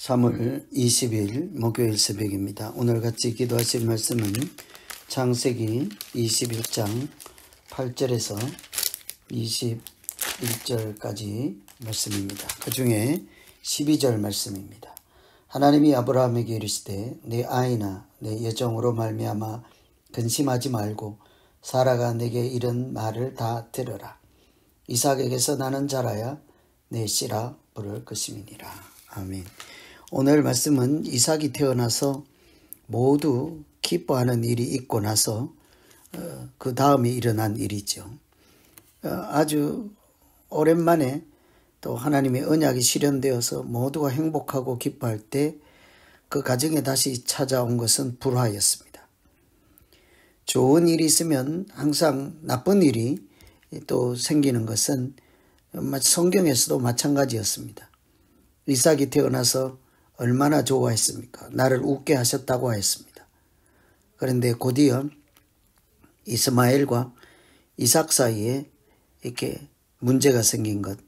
3월 20일 목요일 새벽입니다. 오늘 같이 기도하실 말씀은 창세기 21장 8절에서 21절까지 말씀입니다. 그 중에 12절 말씀입니다. 하나님이 아브라함에게 이르시되 내 아이나 내 여종으로 말미암아 근심하지 말고 사라가 내게 이른 말을 다 들으라. 이삭에게서 나는 자라야 내 씨라 부를 것임이니라. 아멘. 오늘 말씀은 이삭이 태어나서 모두 기뻐하는 일이 있고 나서 그 다음에 일어난 일이죠. 아주 오랜만에 또 하나님의 언약이 실현되어서 모두가 행복하고 기뻐할 때 그 가정에 다시 찾아온 것은 불화였습니다. 좋은 일이 있으면 항상 나쁜 일이 또 생기는 것은 성경에서도 마찬가지였습니다. 이삭이 태어나서 얼마나 좋아했습니까? 나를 웃게 하셨다고 하였습니다. 그런데 곧이어 이스마엘과 이삭 사이에 이렇게 문제가 생긴 것,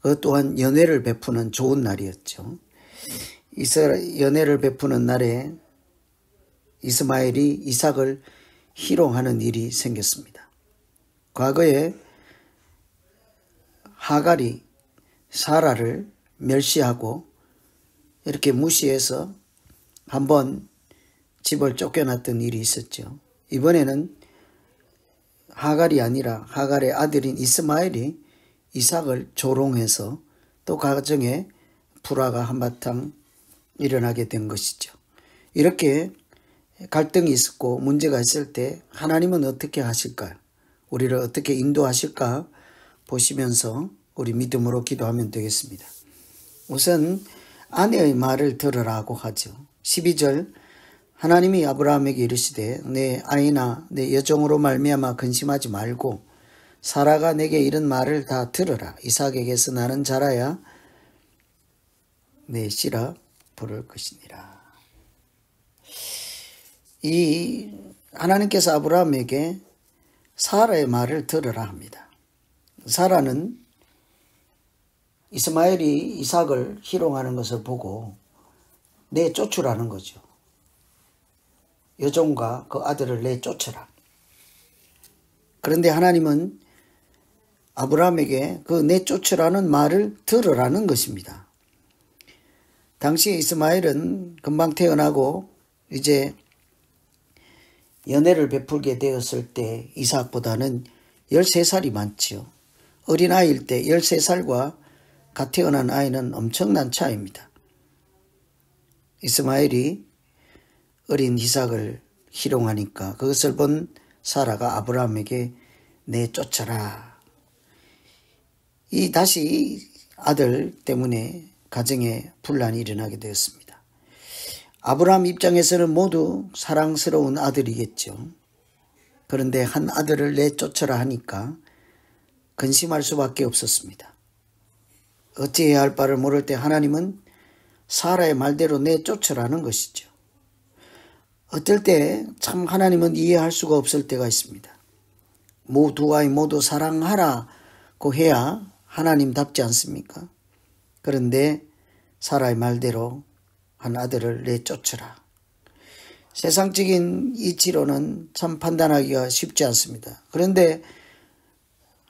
그것 또한 연회를 베푸는 좋은 날이었죠. 연회를 베푸는 날에 이스마엘이 이삭을 희롱하는 일이 생겼습니다. 과거에 하갈이 사라를 멸시하고 이렇게 무시해서 한번 집을 쫓겨났던 일이 있었죠. 이번에는 하갈이 아니라 하갈의 아들인 이스마엘이 이삭을 조롱해서 또 가정에 불화가 한바탕 일어나게 된 것이죠. 이렇게 갈등이 있었고 문제가 있을 때 하나님은 어떻게 하실까요? 우리를 어떻게 인도하실까 보시면서 우리 믿음으로 기도하면 되겠습니다. 우선 아내의 말을 들으라고 하죠. 12절 하나님이 아브라함에게 이르시되 내 아이나 내 여종으로 말미암아 근심하지 말고 사라가 내게 이런 말을 다 들으라. 이삭에게서 나는 자라야 내 씨라 부를 것이니라. 이 하나님께서 아브라함에게 사라의 말을 들으라 합니다. 사라는 이스마엘이 이삭을 희롱하는 것을 보고 내쫓으라는 거죠. 여종과 그 아들을 내쫓으라. 그런데 하나님은 아브라함에게 그 내쫓으라는 말을 들으라는 것입니다. 당시 이스마엘은 금방 태어나고 이제 연애를 베풀게 되었을 때 이삭보다는 13살이 많지요. 어린아이일 때 13살과 갓 태어난 아이는 엄청난 차이입니다. 이스마엘이 어린 이삭을 희롱하니까 그것을 본 사라가 아브라함에게 내쫓아라. 다시 아들 때문에 가정에 분란이 일어나게 되었습니다. 아브라함 입장에서는 모두 사랑스러운 아들이겠죠. 그런데 한 아들을 내쫓아라 하니까 근심할 수밖에 없었습니다. 어찌해야 할 바를 모를 때 하나님은 사라의 말대로 내쫓으라는 것이죠. 어떨 때 참 하나님은 이해할 수가 없을 때가 있습니다. 두 아이 모두 사랑하라고 해야 하나님답지 않습니까? 그런데 사라의 말대로 한 아들을 내쫓으라. 세상적인 이치로는 참 판단하기가 쉽지 않습니다. 그런데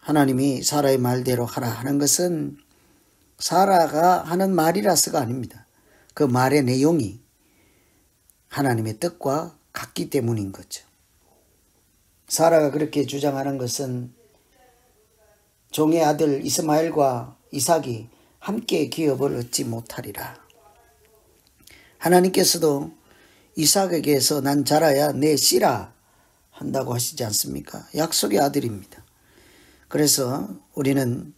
하나님이 사라의 말대로 하라 하는 것은 사라가 하는 말이라서가 아닙니다. 그 말의 내용이 하나님의 뜻과 같기 때문인 거죠. 사라가 그렇게 주장하는 것은 종의 아들 이스마엘과 이삭이 함께 기업을 얻지 못하리라. 하나님께서도 이삭에게서 난 자라야 내 씨라 한다고 하시지 않습니까? 약속의 아들입니다. 그래서 우리는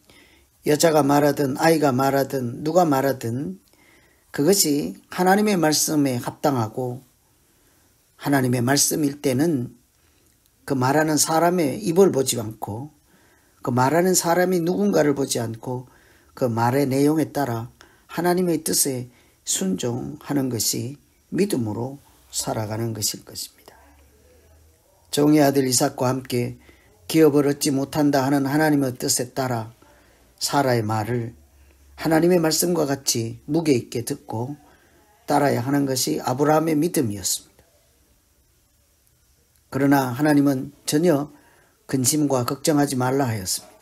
여자가 말하든 아이가 말하든 누가 말하든 그것이 하나님의 말씀에 합당하고 하나님의 말씀일 때는 그 말하는 사람의 입을 보지 않고 그 말하는 사람이 누군가를 보지 않고 그 말의 내용에 따라 하나님의 뜻에 순종하는 것이 믿음으로 살아가는 것일 것입니다. 종의 아들 이삭과 함께 기업을 얻지 못한다 하는 하나님의 뜻에 따라 사라의 말을 하나님의 말씀과 같이 무게 있게 듣고 따라야 하는 것이 아브라함의 믿음이었습니다. 그러나 하나님은 전혀 근심과 걱정하지 말라 하였습니다.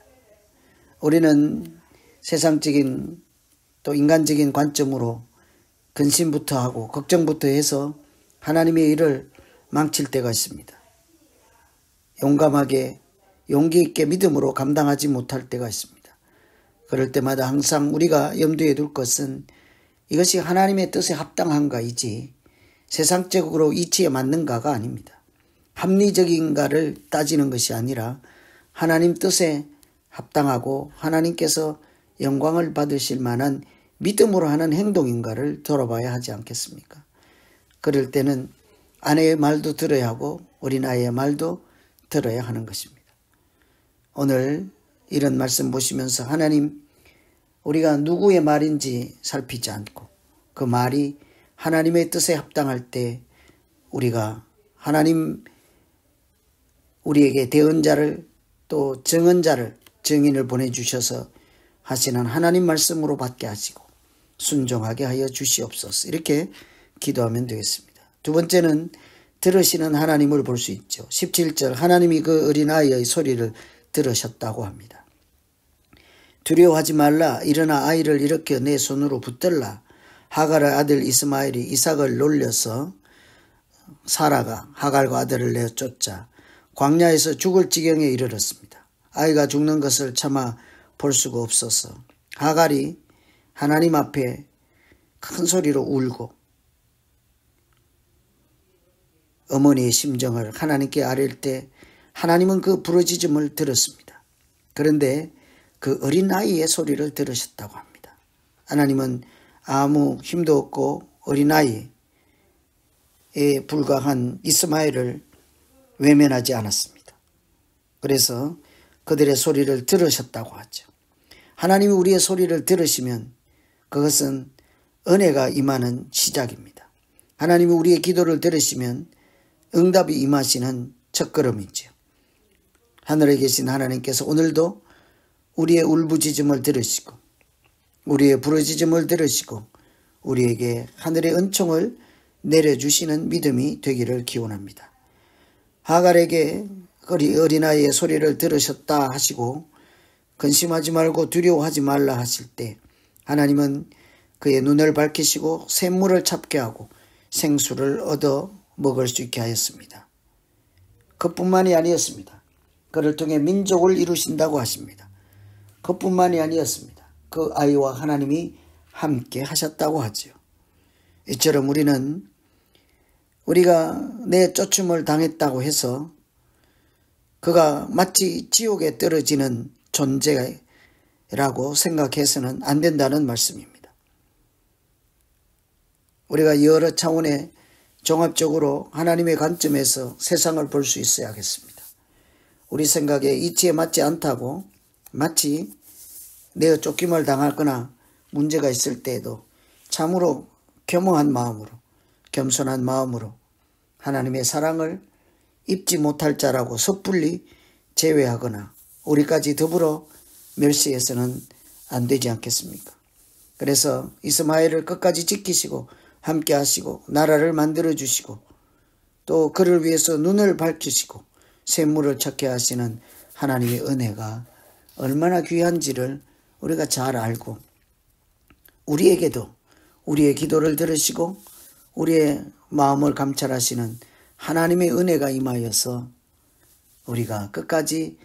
우리는 세상적인 또 인간적인 관점으로 근심부터 하고 걱정부터 해서 하나님의 일을 망칠 때가 있습니다. 용감하게 용기 있게 믿음으로 감당하지 못할 때가 있습니다. 그럴 때마다 항상 우리가 염두에 둘 것은 이것이 하나님의 뜻에 합당한가이지 세상적으로 이치에 맞는가가 아닙니다. 합리적인가를 따지는 것이 아니라 하나님 뜻에 합당하고 하나님께서 영광을 받으실 만한 믿음으로 하는 행동인가를 돌아봐야 하지 않겠습니까? 그럴 때는 아내의 말도 들어야 하고 어린아이의 말도 들어야 하는 것입니다. 오늘 이런 말씀 보시면서 하나님, 우리가 누구의 말인지 살피지 않고 그 말이 하나님의 뜻에 합당할 때 우리가 하나님 우리에게 대언자를 또 증언자를 증인을 보내주셔서 하시는 하나님 말씀으로 받게 하시고 순종하게 하여 주시옵소서. 이렇게 기도하면 되겠습니다. 두 번째는 들으시는 하나님을 볼 수 있죠. 17절 하나님이 그 어린아이의 소리를 들으셨다고 합니다. 두려워하지 말라. 일어나 아이를 일으켜 내 손으로 붙들라. 하갈의 아들 이스마엘이 이삭을 놀려서 사라가 하갈과 아들을 내어 쫓자 광야에서 죽을 지경에 이르렀습니다. 아이가 죽는 것을 차마 볼 수가 없어서 하갈이 하나님 앞에 큰 소리로 울고 어머니의 심정을 하나님께 아뢰일 때 하나님은 그 부르짖음을 들었습니다. 그런데 그 어린아이의 소리를 들으셨다고 합니다. 하나님은 아무 힘도 없고 어린아이에 불과한 이스마엘을 외면하지 않았습니다. 그래서 그들의 소리를 들으셨다고 하죠. 하나님이 우리의 소리를 들으시면 그것은 은혜가 임하는 시작입니다. 하나님이 우리의 기도를 들으시면 응답이 임하시는 첫걸음이죠. 하늘에 계신 하나님께서 오늘도 우리의 울부짖음을 들으시고 우리의 부르짖음을 들으시고 우리에게 하늘의 은총을 내려주시는 믿음이 되기를 기원합니다. 하갈에게 어린아이의 소리를 들으셨다 하시고 근심하지 말고 두려워하지 말라 하실 때 하나님은 그의 눈을 밝히시고 샘물을 잡게 하고 생수를 얻어 먹을 수 있게 하였습니다. 그뿐만이 아니었습니다. 그를 통해 민족을 이루신다고 하십니다. 그뿐만이 아니었습니다. 그 아이와 하나님이 함께 하셨다고 하지요. 이처럼 우리는 우리가 내쫓음을 당했다고 해서 그가 마치 지옥에 떨어지는 존재라고 생각해서는 안 된다는 말씀입니다. 우리가 여러 차원의 종합적으로 하나님의 관점에서 세상을 볼 수 있어야겠습니다. 우리 생각에 이치에 맞지 않다고 마치 내어 쫓김을 당하거나 문제가 있을 때에도 참으로 겸허한 마음으로 겸손한 마음으로 하나님의 사랑을 입지 못할 자라고 섣불리 제외하거나 우리까지 더불어 멸시해서는 안 되지 않겠습니까? 그래서 이스마엘을 끝까지 지키시고 함께 하시고 나라를 만들어 주시고 또 그를 위해서 눈을 밝히시고 샘물을 찾게 하시는 하나님의 은혜가 얼마나 귀한지를 우리가 잘 알고 우리에게도 우리의 기도를 들으시고 우리의 마음을 감찰하시는 하나님의 은혜가 임하여서 우리가 끝까지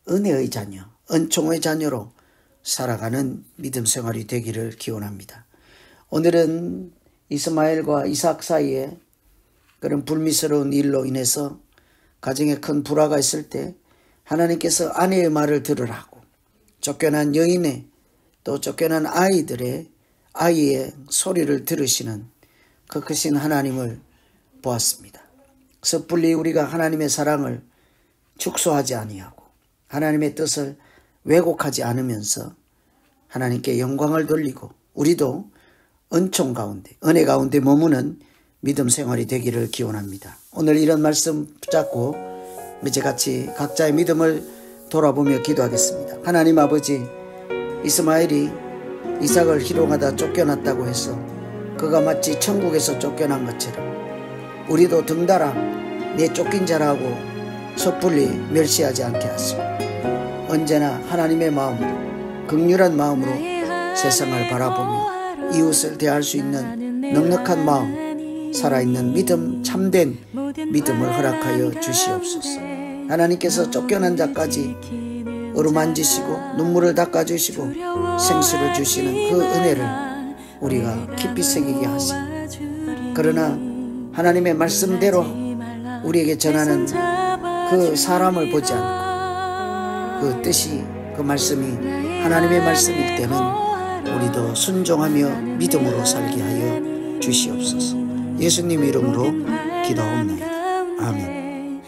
은혜의 자녀, 은총의 자녀로 살아가는 믿음 생활이 되기를 기원합니다. 오늘은 이스마엘과 이삭 사이에 그런 불미스러운 일로 인해서 가정에 큰 불화가 있을 때 하나님께서 아내의 말을 들으라고 쫓겨난 여인의 또 쫓겨난 아이의 소리를 들으시는 그 크신 하나님을 보았습니다. 섣불리 우리가 하나님의 사랑을 축소하지 아니하고 하나님의 뜻을 왜곡하지 않으면서 하나님께 영광을 돌리고 우리도 은총 가운데 은혜 가운데 머무는 믿음 생활이 되기를 기원합니다. 오늘 이런 말씀 붙잡고 이제 같이 각자의 믿음을 돌아보며 기도하겠습니다. 하나님 아버지, 이스마엘이 이삭을 희롱하다 쫓겨났다고 해서 그가 마치 천국에서 쫓겨난 것처럼 우리도 덩달아 내 쫓긴 자라고 섣불리 멸시하지 않게 하시고 언제나 하나님의 마음으로 긍휼한 마음으로 세상을 바라보며 이웃을 대할 수 있는 넉넉한 마음, 살아있는 믿음, 참된 믿음을 허락하여 주시옵소서. 하나님께서 쫓겨난 자까지 어루만지시고 눈물을 닦아주시고 생수를 주시는 그 은혜를 우리가 깊이 새기게 하시고, 그러나 하나님의 말씀대로 우리에게 전하는 그 사람을 보지 않고 그 뜻이, 그 말씀이 하나님의 말씀일 때는 우리도 순종하며 믿음으로 살게 하여 주시옵소서. 예수님 이름으로 기도하옵나이다. 아멘.